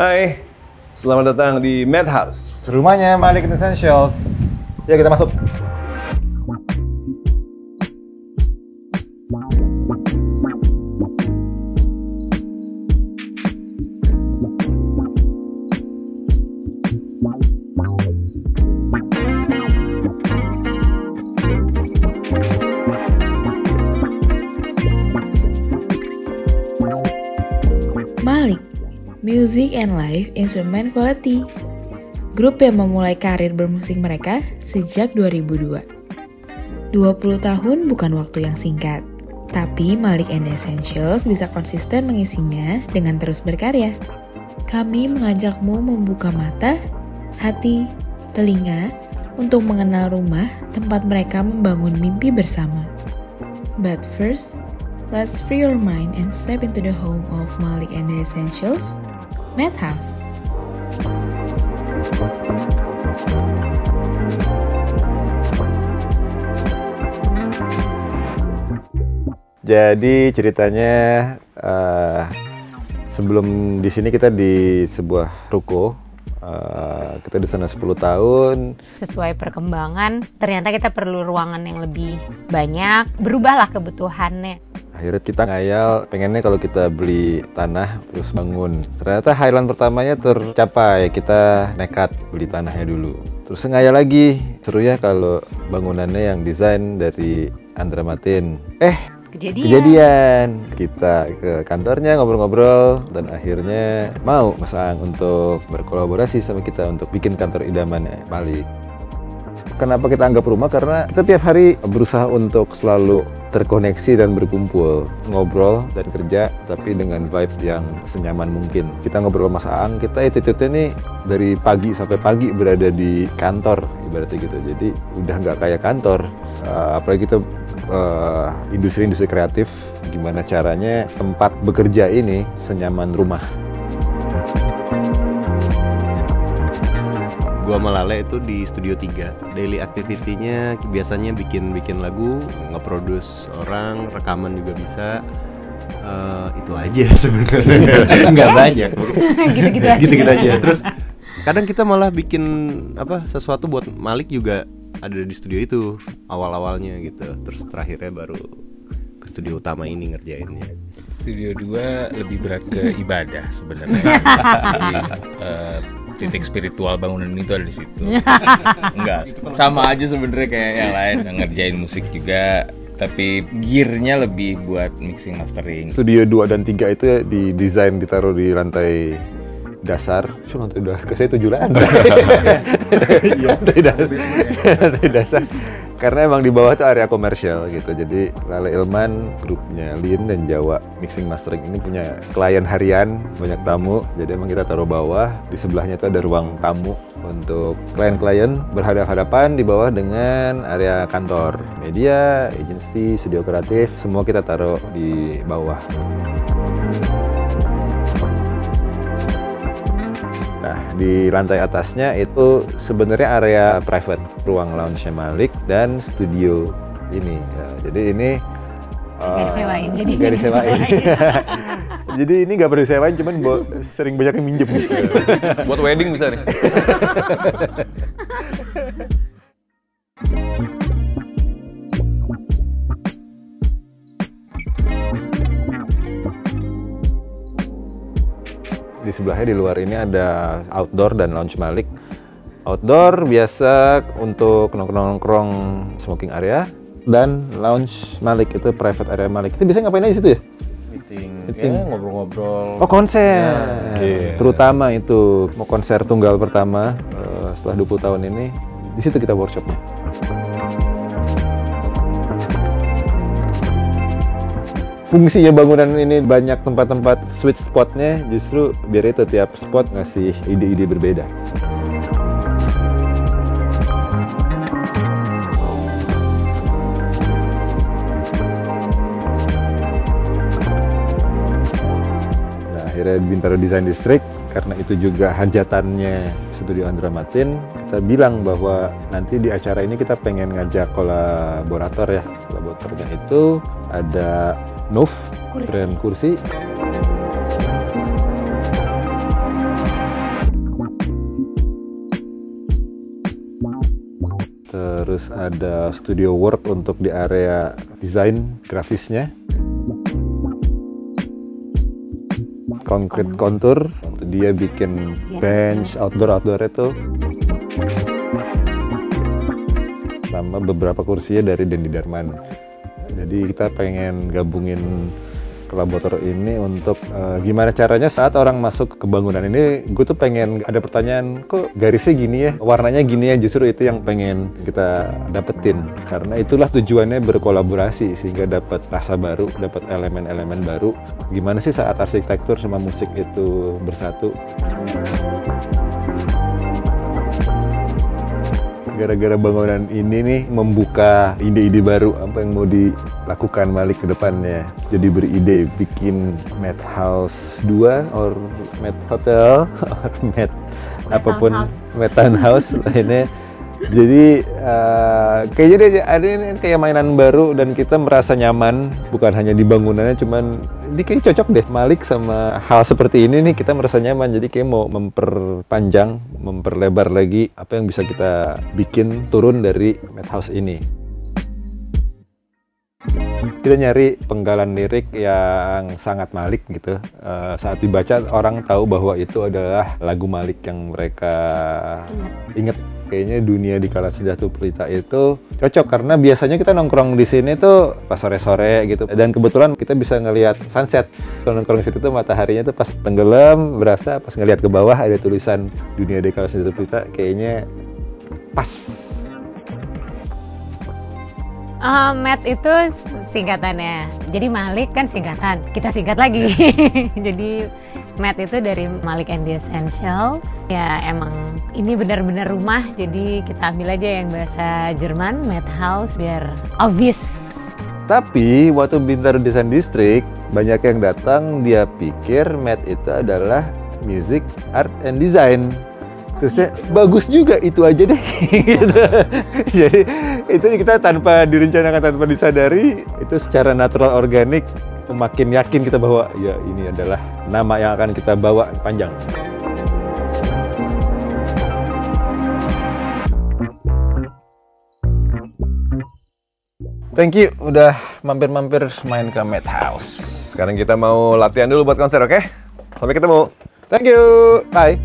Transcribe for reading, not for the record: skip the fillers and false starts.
Hai, selamat datang di Madhouse. Rumahnya Malik Essentials. Ya, kita masuk. Malik, Music and Live Instrument Quality, grup yang memulai karir bermusik mereka sejak 2002. 20 tahun bukan waktu yang singkat, tapi Malik and the Essentials bisa konsisten mengisinya dengan terus berkarya. Kami mengajakmu membuka mata, hati, telinga untuk mengenal rumah tempat mereka membangun mimpi bersama. But first, let's free your mind and step into the home of Malik and the Essentials, Madhouse. Jadi ceritanya sebelum di sini kita di sebuah ruko. Kita di sana 10 tahun. Sesuai perkembangan, ternyata kita perlu ruangan yang lebih banyak, berubahlah kebutuhannya. Akhirnya kita ngayal, pengennya kalau kita beli tanah terus bangun. Ternyata highland pertamanya tercapai, kita nekat beli tanahnya dulu. Terus ngayal lagi, seru ya kalau bangunannya yang desain dari Andra Matin. Kejadian. Kita ke kantornya ngobrol-ngobrol dan akhirnya mau masang untuk berkolaborasi sama kita untuk bikin kantor idamannya Malik. Kenapa kita anggap rumah? Karena kita tiap hari berusaha untuk selalu terkoneksi dan berkumpul, ngobrol dan kerja, tapi dengan vibe yang senyaman mungkin. Kita ngobrol sama Saang, kita attitude-nya nih dari pagi sampai pagi berada di kantor, ibaratnya gitu. Jadi udah nggak kayak kantor, apalagi kita industri-industri kreatif, gimana caranya tempat bekerja ini senyaman rumah. Gua sama Lale itu di Studio 3. Daily activity-nya biasanya bikin lagu, nge-produce orang, rekaman juga bisa. Itu aja sebenarnya. Nggak banyak. Gitu-gitu aja. Terus kadang kita malah bikin sesuatu buat Malik juga ada di studio itu awal-awalnya gitu. Terus terakhirnya baru ke studio utama ini ngerjainnya. Studio 2 lebih berat ke ibadah sebenarnya. Titik spiritual bangunan itu ada di situ. Enggak, sama aja sebenarnya kayak yang lain, ngerjain musik juga, tapi gearnya lebih buat mixing mastering. Studio 2 dan 3 itu didesain ditaruh di lantai dasar. Lantai dasar, ke saya 7 lantai. Lantai dasar. Karena emang di bawah itu area komersial gitu. Jadi Lale Ilman, grupnya Lin dan Jawa Mixing Mastering ini punya klien harian, banyak tamu. Jadi emang kita taruh bawah, di sebelahnya itu ada ruang tamu untuk klien-klien berhadapan-hadapan, di bawah dengan area kantor, media, agensi, studio kreatif, semua kita taruh di bawah. Nah, di lantai atasnya itu sebenarnya area private, ruang lounge-nya Malik dan studio ini. Ya, jadi ini nggak disewain. Jadi ini nggak perlu disewain, cuman sering banyak yang minjem. Buat wedding bisa nih. Di sebelahnya di luar ini ada outdoor dan lounge Malik. Outdoor biasa untuk nongkrong-nongkrong smoking area, dan lounge Malik itu private area Malik. Itu biasanya ngapain aja di situ ya? Meeting. Ya, ngobrol-ngobrol. Oh, konser. Ya. Terutama itu mau konser tunggal pertama setelah 20 tahun ini, di situ kita workshopnya. Fungsinya bangunan ini banyak tempat-tempat sweet spotnya, justru biar itu tiap spot ngasih ide-ide berbeda. Nah, akhirnya Bintaro Design District, karena itu juga hajatannya Studio Andra Matin, kita bilang bahwa nanti di acara ini kita pengen ngajak kolaborator ya. Kolaboratornya itu ada brand kursi. terus ada studio work untuk di area desain grafisnya, concrete contour, dia bikin bench outdoor itu, sama beberapa kursinya dari Dendi Darman. Jadi kita pengen gabungin kolaborator ini untuk gimana caranya saat orang masuk ke bangunan ini, gue tuh pengen ada pertanyaan, kok garisnya gini ya, warnanya gini ya, justru itu yang pengen kita dapetin. Karena itulah tujuannya berkolaborasi, sehingga dapat rasa baru, dapat elemen-elemen baru. Gimana sih saat arsitektur sama musik itu bersatu. Gara-gara bangunan ini nih membuka ide-ide baru apa yang mau dilakukan Malik ke depannya. Jadi beride bikin Madhouse 2 or Mad Hotel or Mad apapun, Mad Townhouse lainnya. Jadi kayaknya ada ini kayak mainan baru dan kita merasa nyaman, bukan hanya di bangunannya, cuman ini kayak cocok deh Malik sama hal seperti ini nih, kita merasa nyaman. Jadi kayak mau memperpanjang, memperlebar lagi apa yang bisa kita bikin turun dari Madhouse ini. Kita nyari penggalan lirik yang sangat Malik gitu. Saat dibaca orang tahu bahwa itu adalah lagu Malik yang mereka inget. Kayaknya dunia di Kala Senja Pelita itu cocok karena biasanya kita nongkrong di sini tuh pas sore-sore gitu. Dan kebetulan kita bisa ngelihat sunset. Kalau nongkrong di situ tuh mataharinya tuh pas tenggelam, berasa pas ngelihat ke bawah ada tulisan dunia di Kala Senja Pelita, kayaknya pas. Matt itu singkatannya. Jadi Malik kan singkatan, kita singkat lagi. Jadi Matt itu dari Malik and the Essentials. Ya emang ini benar-benar rumah, jadi kita ambil aja yang bahasa Jerman, Madhouse, biar obvious. Tapi waktu Bintaro Design District banyak yang datang, dia pikir Matt itu adalah music, art, and design. Terusnya bagus juga itu aja deh gitu. Jadi itu kita tanpa direncanakan, tanpa disadari, itu secara natural organik makin yakin kita bahwa ya ini adalah nama yang akan kita bawa panjang. Thank you udah mampir-mampir main ke Madhouse. Sekarang kita mau latihan dulu buat konser, oke? Sampai ketemu. Thank you. Bye.